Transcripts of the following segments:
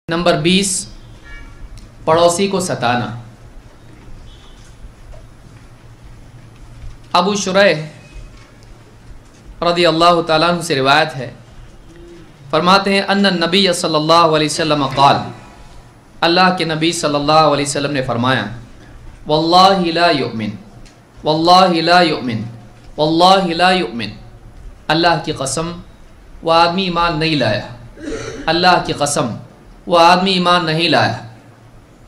Number 20 पड़ोसी को सताना। अबू शुरैह रज़ियल्लाहु ताला अन्हु से रिवायत है, फरमाते हैं अन्ना नबी सल्लल्लाहु अलैहि वसल्लम क़ाल, अल्लाह के नबी सल्लल्लाहु अलैहि वसल्लम ने फरमाया, वल्लाहि ला युमिन, वल्लाहि ला युमिन, वल्लाहि ला युमिन, अल्लाह की कसम वह आदमी ईमान नहीं लाया, अल्लाह की कसम वह आदमी ईमान नहीं लाया,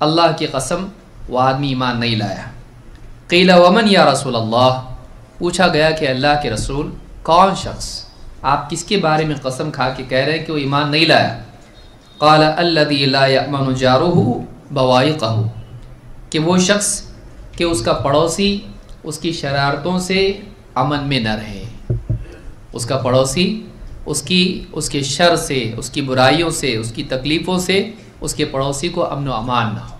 अल्लाह की कसम वह आदमी ईमान नहीं लाया। क़ीला वमन या रसूल अल्लाह, पूछा गया कि अल्लाह के रसूल कौन शख्स, आप किसके बारे में कसम खा के कह रहे हैं कि वो ईमान नहीं लाया। क़ाल अल्लज़ी ला यअमनु जारुहु बवाइक़हु, कि वो शख्स कि उसका पड़ोसी उसकी शरारतों से अमन में न रहे, उसका पड़ोसी उसके शर से, उसकी बुराइयों से, उसकी तकलीफ़ों से उसके पड़ोसी को अमन व अमान ना हो।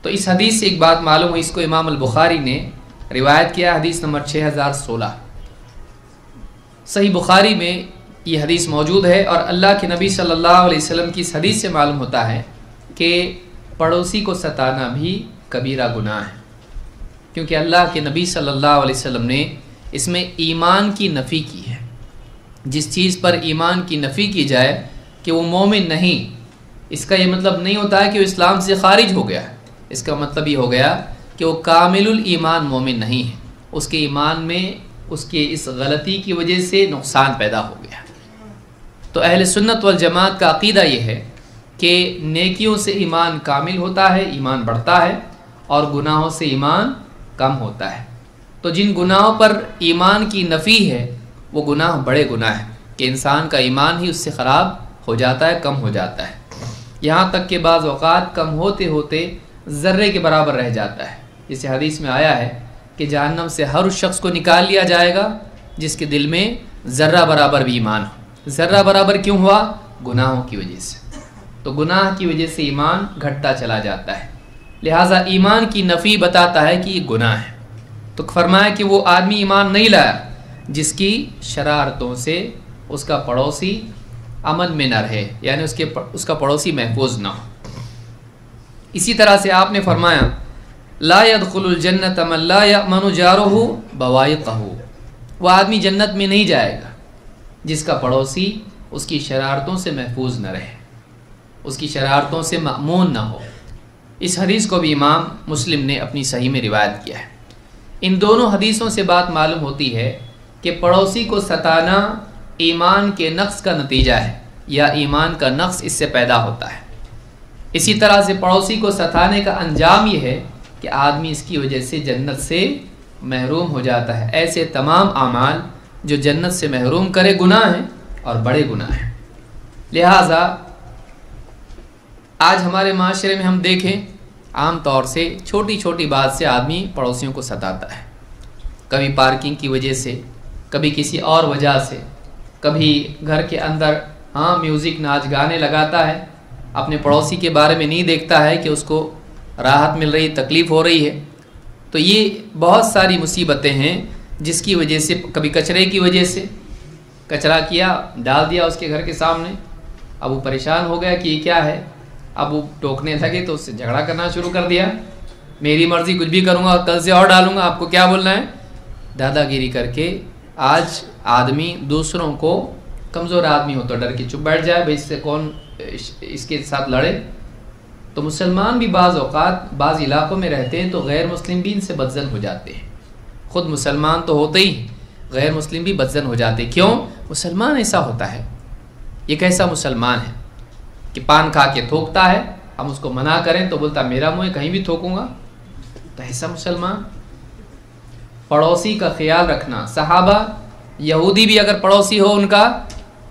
तो इस हदीस से एक बात मालूम हुई, इसको इमाम अल बुखारी ने रिवायत किया, हदीस नंबर 6016। सही बुखारी में ये हदीस मौजूद है और अल्लाह के नबी सल्लल्लाहु अलैहि वसल्लम की इस हदीस से मालूम होता है कि पड़ोसी को सताना भी कबीरा गुनाह है, क्योंकि अल्लाह के नबी सल्लल्लाहु अलैहि वसल्लम ने इसमें ईमान की नफ़ी की है। जिस चीज़ पर ईमान की नफ़ी की जाए कि वो मोमिन नहीं, इसका ये मतलब नहीं होता है कि वो इस्लाम से ख़ारिज हो गया, इसका मतलब ये हो गया कि वो कामिलुल ईमान मोमिन नहीं है, उसके ईमान में उसके इस गलती की वजह से नुकसान पैदा हो गया। तो अहले सुन्नत वल जमात का अक़ीदा ये है कि नेकियों से ईमान कामिल होता है, ईमान बढ़ता है, और गुनाहों से ईमान कम होता है। तो जिन गुनाहों पर ईमान की नफ़ी है वो गुनाह बड़े गुनाह है कि इंसान का ईमान ही उससे ख़राब हो जाता है, कम हो जाता है, यहाँ तक कि बाज़ औक़ात कम होते होते ज़र्रे के बराबर रह जाता है। जैसे हदीस में आया है कि जहन्नम से हर उस शख्स को निकाल लिया जाएगा जिसके दिल में ज़र्रा बराबर भी ईमान हो। ज़र्रा बराबर क्यों हुआ? गुनाहों की वजह से। तो गुनाह की वजह से ईमान घटता चला जाता है, लिहाजा ईमान की नफ़ी बताता है कि ये गुनाह है। तो फरमाया कि वो आदमी ईमान नहीं लाया जिसकी शरारतों से उसका पड़ोसी अमन में न रहे, यानी उसका पड़ोसी महफूज ना हो। इसी तरह से आपने फरमाया ला यदखुलुल जन्नत मन ला यअमनु जारुहु बवाइक़हु, वह आदमी जन्नत में नहीं जाएगा जिसका पड़ोसी उसकी शरारतों से महफूज न रहे, उसकी शरारतों से मामून ना हो। इस हदीस को भी इमाम मुस्लिम ने अपनी सही में रिवायत किया है। इन दोनों हदीसों से बात मालूम होती है कि पड़ोसी को सताना ईमान के नक्स का नतीजा है, या ईमान का नक्स इससे पैदा होता है। इसी तरह से पड़ोसी को सताने का अंजाम ये है कि आदमी इसकी वजह से जन्नत से महरूम हो जाता है। ऐसे तमाम आमाल जो जन्नत से महरूम करे गुनाह हैं और बड़े गुनाह हैं। लिहाजा आज हमारे माशरे में हम देखें, आम तौर से छोटी छोटी बात से आदमी पड़ोसियों को सताता है, कभी पार्किंग की वजह से, कभी किसी और वजह से, कभी घर के अंदर म्यूज़िक नाच गाने लगाता है, अपने पड़ोसी के बारे में नहीं देखता है कि उसको राहत मिल रही, तकलीफ़ हो रही है। तो ये बहुत सारी मुसीबतें हैं जिसकी वजह से, कभी कचरे की वजह से, कचरा किया डाल दिया उसके घर के सामने, अब वो परेशान हो गया कि ये क्या है, अब वो टोकने लगे तो उससे झगड़ा करना शुरू कर दिया, मेरी मर्ज़ी, कुछ भी करूँगा, कल से और डालूँगा, आपको क्या बोलना है, दादागिरी करके आज आदमी दूसरों को, कमज़ोर आदमी हो तो डर के चुप बैठ जाए, भाई इससे कौन इसके साथ लड़े। तो मुसलमान भी बाज़ औक़ात बाज़ इलाक़ों में रहते हैं तो गैर मुस्लिम भी इनसे बदज़न हो जाते हैं। ख़ुद मुसलमान तो होते ही गैर मुस्लिम भी बदज़न हो जाते हैं। क्यों? मुसलमान ऐसा होता है। ये कैसा मुसलमान है कि पान खा के थूकता है, हम उसको मना करें तो बोलता मेरा मुँह कहीं भी थूकूँगा। तो ऐसा मुसलमान। पड़ोसी का ख्याल रखना, सहाबा यहूदी भी अगर पड़ोसी हो उनका,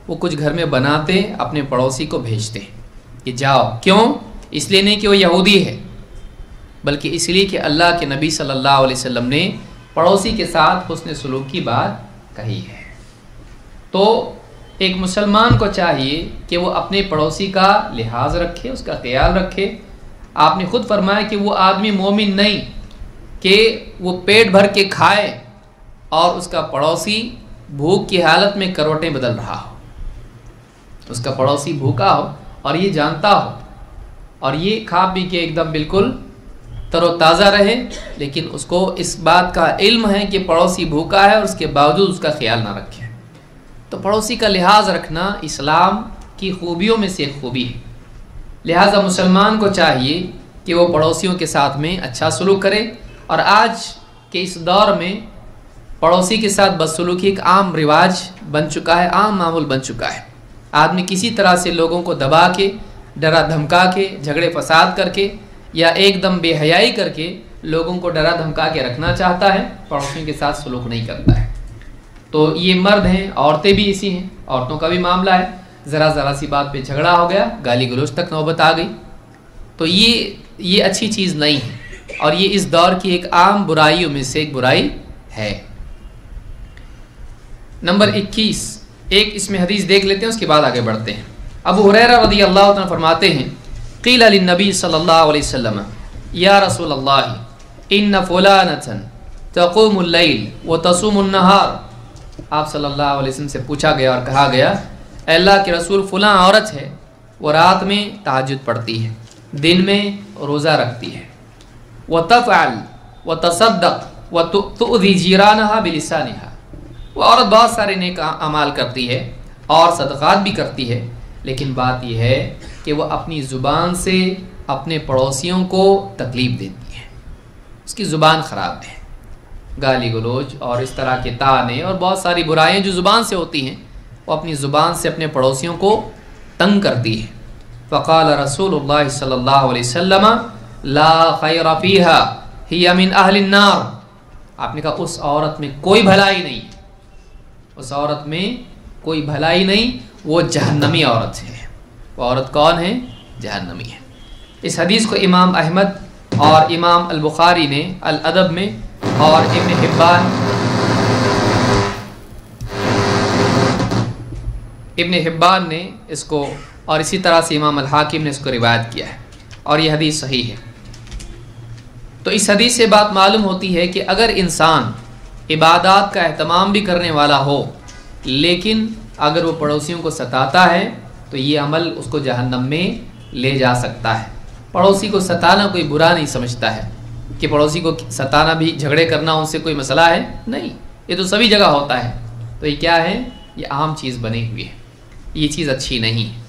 वो कुछ घर में बनाते, अपने पड़ोसी को भेजते कि जाओ। क्यों? इसलिए नहीं कि वो यहूदी है, बल्कि इसलिए कि अल्लाह के नबी सल्लल्लाहु अलैहि वसल्लम ने पड़ोसी के साथ हुस्न सलूक की बात कही है। तो एक मुसलमान को चाहिए कि वो अपने पड़ोसी का लिहाज रखे, उसका ख्याल रखे। आपने ख़ुद फरमाया कि वो आदमी मोमिन नहीं कि वो पेट भर के खाए और उसका पड़ोसी भूख की हालत में करवटें बदल रहा हो, उसका पड़ोसी भूखा हो और ये जानता हो اور یہ کھا پی کے ایک دم بالکل تر و تازہ رہے، لیکن اس کو اس بات کا علم ہے کہ پڑوسی بھوکا ہے اور اس کے باوجود اس کا خیال نہ رکھے۔ تو پڑوسی کا لحاظ رکھنا اسلام کی خوبیوں میں سے ایک خوبی ہے، لہٰذا مسلمان کو چاہیے کہ وہ پڑوسیوں کے ساتھ میں اچھا سلوک کرے۔ اور آج کے اس دور میں پڑوسی کے ساتھ بدسلوکی ایک عام رواج بن چکا ہے، عام معمول بن چکا ہے۔ آدمی کسی طرح سے لوگوں کو دبا کے، ڈرا دھمکا کے، جھگڑے فساد کر کے یا ایک دم بے حیائی کر کے لوگوں کو ڈرا دھمکا کے رکھنا چاہتا ہے، پڑوسیوں کے ساتھ سلوک نہیں کرتا ہے۔ تو یہ مرد ہیں، عورتیں بھی اسی ہیں، عورتوں کا بھی معاملہ ہے، ذرا سی بات پہ جھگڑا ہو گیا، گالی گلوچ تک نوبت آ گئی۔ تو یہ اچھی چیز نہیں ہے، اور یہ اس دور کی ایک عام برائیوں میں سے ایک برائی ہے۔ نمبر 21، ایک اس میں حدیث دیکھ لیتے ہیں، اس کے بعد آگے بڑھتے ہیں۔ ابو ہریرہ رضی اللہ عنہ فرماتے ہیں قیل للنبی صلی اللہ علیہ وسلم یا رسول اللہ ان فلانۃ تقوم اللیل وتصوم النہار۔ آپ صلی اللہ علیہ وسلم سے پوچھا گیا اور کہا گیا اے اللہ کے رسول، فلاں عورت ہے، وہ رات میں تہجد پڑھتی ہے، دن میں روزہ رکھتی ہے، وتفعل وتصدق وتؤذی جیرانها بلسانها، وہ عورت بہت سارے نیک اعمال کرتی ہے اور صدقات بھی کرتی ہے، لیکن بات یہ ہے کہ وہ اپنی زبان سے اپنے پڑوسیوں کو تکلیف دیتی ہے، اس کی زبان خراب ہے، گالی گلوچ اور اس طرح کے طعنے اور بہت ساری برائیاں جو زبان سے ہوتی ہیں، وہ اپنی زبان سے اپنے پڑوسیوں کو تنگ کرتی ہے۔ فقال رسول اللہ صلی اللہ علیہ وسلم لا خیر فیہا ہی من اہل النار۔ آپ نے کہا اس عورت میں کوئی بھلائی نہیں، اس عورت میں کوئی بھلائی نہیں، وہ جہنمی عورت ہے۔ وہ عورت کون ہے؟ جہنمی ہے۔ اس حدیث کو امام احمد اور امام البخاری نے الادب میں اور ابن حبان نے اس کو، اور اسی طرح سے امام الحاکم نے اس کو روایت کیا ہے، اور یہ حدیث صحیح ہے۔ تو اس حدیث سے بات معلوم ہوتی ہے کہ اگر انسان عبادات کا اہتمام بھی کرنے والا ہو، لیکن اگر وہ پڑوسیوں کو ستاتا ہے تو یہ عمل اس کو جہنم میں لے جا سکتا ہے۔ پڑوسی کو ستانا کوئی برا نہیں سمجھتا ہے کہ پڑوسی کو ستانا بھی، جھگڑے کرنا ان سے کوئی مسئلہ ہے نہیں، یہ تو سبھی جگہ ہوتا ہے۔ تو یہ کیا ہے؟ یہ عام چیز بنی ہوئی ہے، یہ چیز اچھی نہیں ہے۔